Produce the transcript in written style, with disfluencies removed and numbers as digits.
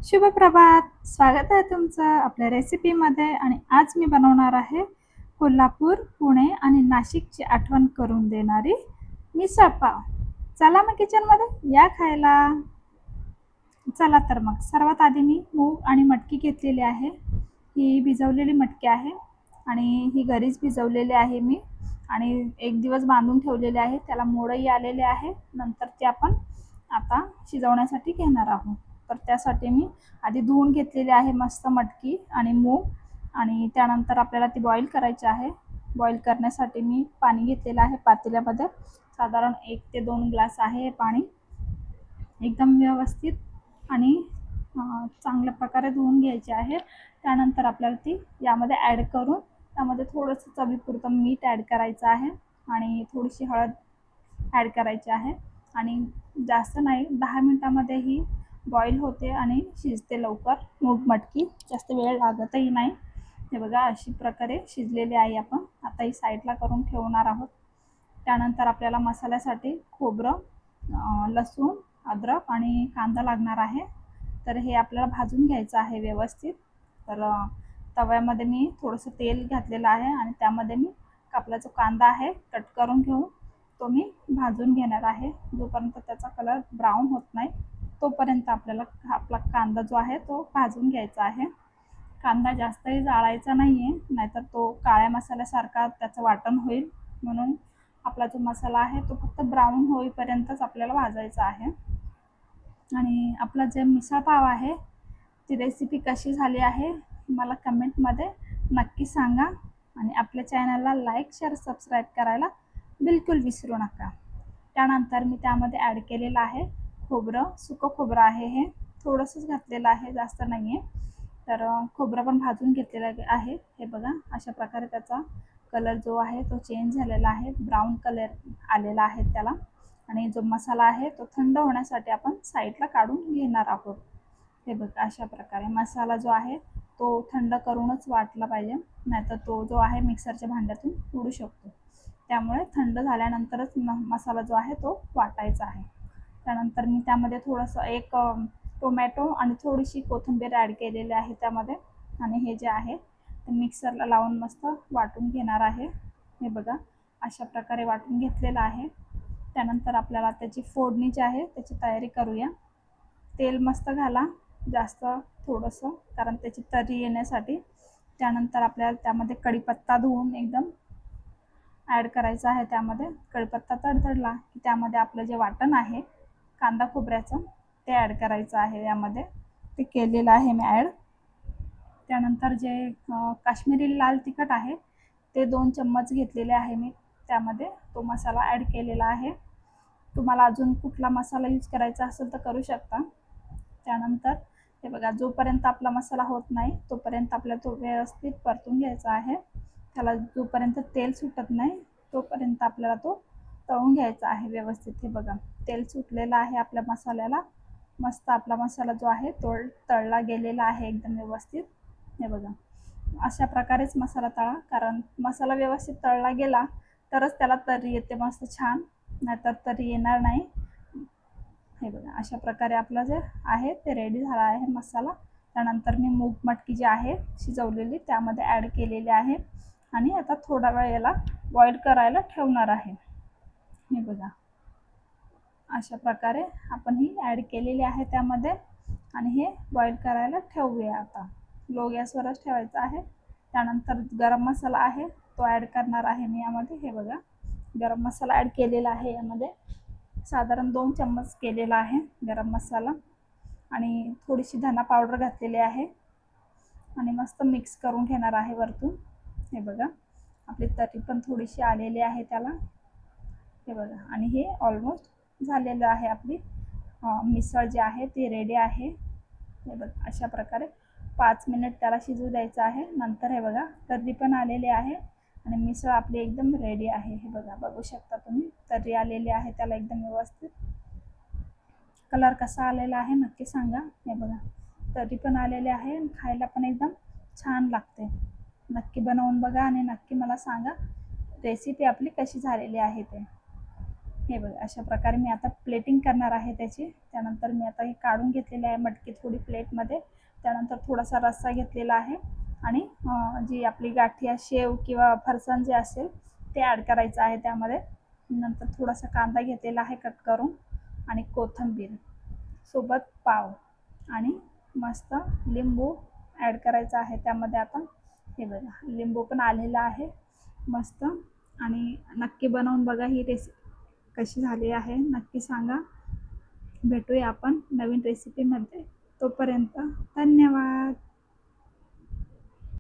शुभ प्रभात. स्वागत आहे तुमचं आपल्या रेसिपीमध्ये. आणि आज मी बनवणार आहे कोल्हापूर, पुणे आणि नाशिकची आठवण करून देणारी मिसळ पाव. चला मग किचनमध्ये या खायला. चला तर मग सर्वात आधी मी मूग आणि मटकी घेतलेली आहे. ही भिजवलेली मटकी आहे आणि ही घरीच भिजवलेली आहे मी, आणि एक दिवस बांधून ठेवलेले आहे. त्याला मोडही आलेले आहे. नंतर ते आपण आता शिजवण्यासाठी घेणार आहोत. तर त्यासाठी मी आधी धुवून घेतलेली आहे मस्त मटकी आणि मूग, आणि त्यानंतर आपल्याला ती बॉईल करायची आहे. बॉईल करण्यासाठी मी पाणी घेतलेलं आहे पातेल्यामध्ये. साधारण 1 ते 2 ग्लास आहे हे पाणी. एकदम व्यवस्थित आणि चांगल्या प्रकारे धुवून घ्यायची आहे. त्यानंतर आपल्याला ती यामध्ये ॲड करून त्यामध्ये थोडंसं चवीपुरतं मीठ ॲड करायचं आहे आणि थोडीशी हळद ॲड करायची आहे. आणि जास्त नाही, 10 मिनटामध्ये ही बॉईल होते आणि शिजते लवकर. मूग मटकी जास्त वेळ लागतही नाही. हे बघा अशी प्रकारे शिजलेली आहे. आपण आता ही साईडला करून ठेवणार आहोत. त्यानंतर आपल्याला मसाल्यासाठी खोबरं, लसूण, अद्रक आणि कांदा लागणार आहे. तर हे आपल्याला भाजून घ्यायचं आहे व्यवस्थित. तर तव्यामध्ये मी थोडंसं तेल घातलेलं आहे आणि त्यामध्ये मी आपला जो कांदा आहे कट करून घेऊन तो मी भाजून घेणार आहे. जोपर्यंत त्याचा कलर ब्राऊन होत नाही तोपर्यंत आपल्याला आपला कांदा जो आहे तो भाजून घ्यायचा आहे. कांदा जास्तही जाळायचा नाही आहे, नाहीतर तो काळ्या मसाल्यासारखा त्याचं वाटण होईल. म्हणून आपला जो मसाला आहे तो फक्त ब्राऊन होईपर्यंतच आपल्याला भाजायचा आहे. आणि आपला जे मिसळ पाव आहे ती रेसिपी कशी झाली आहे मला कमेंटमध्ये नक्की सांगा. आणि आपल्या चॅनलला लाईक, शेअर, सबस्क्राईब करायला बिलकुल विसरू नका. त्यानंतर मी त्यामध्ये ॲड केलेलं आहे खोबरं. सुकं खोबरं आहे, हे थोडंसंच घातलेलं आहे, जास्त नाही आहे. तर खोबरं पण भाजून घेतलेलं आहे. हे बघा अशा प्रकारे त्याचा कलर जो आहे तो चेंज झालेला आहे, ब्राऊन कलर आलेला आहे त्याला. आणि जो मसाला आहे तो थंड होण्यासाठी आपण साईडला काढून घेणार आहोत. हे बघा अशा प्रकारे मसाला जो आहे तो थंड करूनच वाटला पाहिजे, नाहीतर तो जो आहे मिक्सरच्या भांड्यातून उडू शकतो. त्यामुळे थंड झाल्यानंतरच मसाला जो आहे तो वाटायचा आहे. त्यानंतर मी त्यामध्ये थोडंसं एक टोमॅटो आणि थोडीशी कोथिंबीर ॲड केलेली आहे त्यामध्ये. आणि हे जे आहे ते मिक्सरला लावून मस्त वाटून घेणार आहे. हे बघा अशा प्रकारे वाटून घेतलेलं आहे. त्यानंतर आपल्याला त्याची फोडणी जी आहे त्याची तयारी करूया. तेल मस्त घाला, जास्त थोडंसं, कारण त्याची तर्री येण्यासाठी. त्यानंतर आपल्याला त्यामध्ये कढीपत्ता धुवून एकदम ॲड करायचा आहे. त्यामध्ये कढीपत्ता तडतडला की त्यामध्ये आपलं जे वाटण आहे कांदा खोबऱ्याचं ते ॲड करायचं आहे. यामध्ये ते केलेलं आहे मी ॲड. त्यानंतर जे काश्मीरी लाल तिखट आहे ते 2 चम्मच घेतलेले आहे मी. त्यामध्ये तो मसाला ॲड केलेला आहे. तुम्हाला अजून कुठला मसाला यूज करायचा असेल तर करू शकता. त्यानंतर हे बघा जोपर्यंत आपला मसाला होत नाही तोपर्यंत आपल्याला तो व्यवस्थित परतून घ्यायचा आहे. त्याला जोपर्यंत तेल सुटत नाही तोपर्यंत आपल्याला तो तळून घ्यायचा आहे व्यवस्थित. हे बघा तेल सुटलेलं आहे आपल्या मसाल्याला. मस्त आपला मसाला जो आहे तो तळला गेलेला आहे एकदम व्यवस्थित. हे बघा अशा प्रकारेच मसाला तळा, कारण मसाला व्यवस्थित तळला गेला तरच त्याला तर्री येते मस्त छान, नाहीतर तर्री येणार नाही. हे बघा अशा प्रकारे आपलं जे आहे ते रेडी झाला आहे मसाला. त्यानंतर मी मूग मटकी जी आहे शिजवलेली त्यामध्ये ॲड केलेली आहे आणि आता थोडा वेळ याला बॉईल करायला ठेवणार आहे. हे बघा अशा प्रकारे आपण ही ॲड केलेली आहे त्यामध्ये, आणि हे बॉईल करायला ठेवूया. आता लो गॅसवरच ठेवायचं आहे. त्यानंतर गरम मसाला आहे तो ॲड करणार आहे मी यामध्ये. हे बघा गरम मसाला ॲड केलेला आहे यामध्ये. साधारण 2 चम्मच केलेला आहे गरम मसाला. आणि थोडीशी धना पावडर घातलेली आहे आणि मस्त मिक्स करून घेणार आहे वरतून. हे बघा आपली तर्री पण थोडीशी आलेली आहे त्याला. हे बघा आणि हे ऑलमोस्ट झालेलं आहे. आपली मिसळ जी आहे ती रेडी आहे. हे बघा अशा प्रकारे 5 मिनिट त्याला शिजू द्यायचं आहे. नंतर हे बघा तर्री पण आलेली आहे आणि मिसळ आपली एकदम रेडी आहे. हे बघा बघू शकता तुम्ही तर्री आलेली आहे त्याला एकदम व्यवस्थित. कलर कसा आलेला आहे नक्की सांगा. हे बघा तर्री पण आलेली आहे आणि खायला पण एकदम छान लागते. नक्की बनवून बघा आणि नक्की मला सांगा रेसिपी आपली कशी झालेली आहे ते. हे बघा अशा प्रकारे मी आता प्लेटिंग करणार आहे त्याची. त्यानंतर मी आता हे काढून घेतलेले आहे मटकी थोडी प्लेटमध्ये. त्यानंतर थोडासा रस्सा घेतलेला आहे आणि जी आपली गाठिया शेव किंवा फरसाण जे असेल ते ॲड करायचं आहे त्यामध्ये. नंतर थोडासा कांदा घेतलेला आहे कट करून आणि कोथिंबीर सोबत पाव आणि मस्त लिंबू ॲड करायचा आहे त्यामध्ये. आता हे बघा लिंबू पण आलेला आहे मस्त. आणि नक्की बनवून बघा ही रेसिपी कशी झाली आहे नक्की सांगा. भेटूया आपण नवीन रेसिपीमध्ये. तोपर्यंत धन्यवाद.